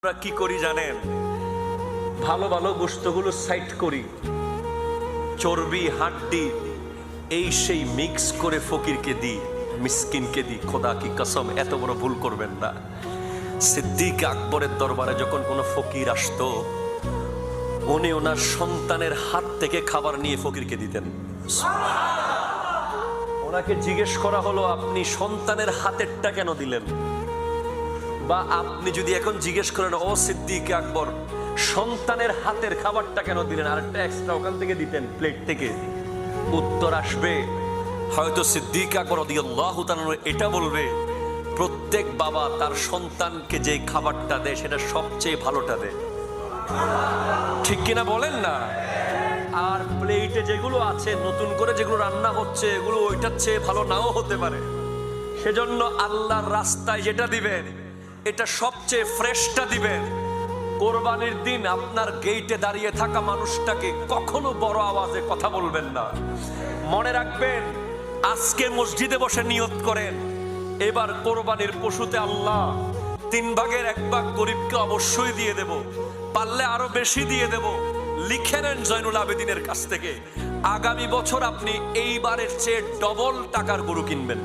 আমরা কি করি জানেন? ভালো ভালো গোশতগুলো সাইড করি, চর্বি হাড্ডি এই সেই মিক্স করে ফকিরকে দিই, মিসকিনকে দিই। খোদা কি কসম, এত বড় ভুল করবেন না। সিদ্দিক আকবরের দরবারে যখন কোনো ফকির আসতো, উনি ওনার সন্তানের হাত থেকে খাবার নিয়ে ফকিরকে দিতেন। ওনাকে জিজ্ঞেস করা হলো, আপনি সন্তানের হাতেরটা কেন দিলেন? বা আপনি যদি এখন জিজ্ঞেস করেন, ও সিদ্দিক আকবর, সন্তানের হাতের খাবারটা কেন দিলেন, আরেকটা এক্সট্রা ওখান থেকে দিতেন প্লেট থেকে, উত্তর আসবে হয়তো সিদ্দিক আকবর রাদিয়াল্লাহু তাআলা এটা বলবে, প্রত্যেক বাবা তার সন্তানকে যে খাবারটা দেয় সেটা সবচেয়ে ভালোটা দেয়। ঠিক কিনা বলেন না? আর প্লেটে যেগুলো আছে নতুন করে যেগুলো রান্না হচ্ছে, এগুলো ওইটার চেয়ে ভালো নাও হতে পারে। সেজন্য আল্লাহর রাস্তায় যেটা দিবেন এটা সবচেয়ে ফ্রেশটা দিবেন। কোরবানির দিন আপনার গেইটে দাঁড়িয়ে থাকা মানুষটাকে কখনো বড় আওয়াজে কথা বলবেন না। মনে রাখবেন, আজকে মসজিদে বসে নিয়ত করেন, এবার কোরবানির পশুতে আল্লাহ 3 ভাগের 1 ভাগ গরিবকে অবশ্যই দিয়ে দেব, পারলে আরো বেশি দিয়ে দেব। লিখে নেন জয়নুল আবেদিনের কাছ থেকে, আগামী বছর আপনি এইবারের চেয়ে ডবল টাকার গরু কিনবেন।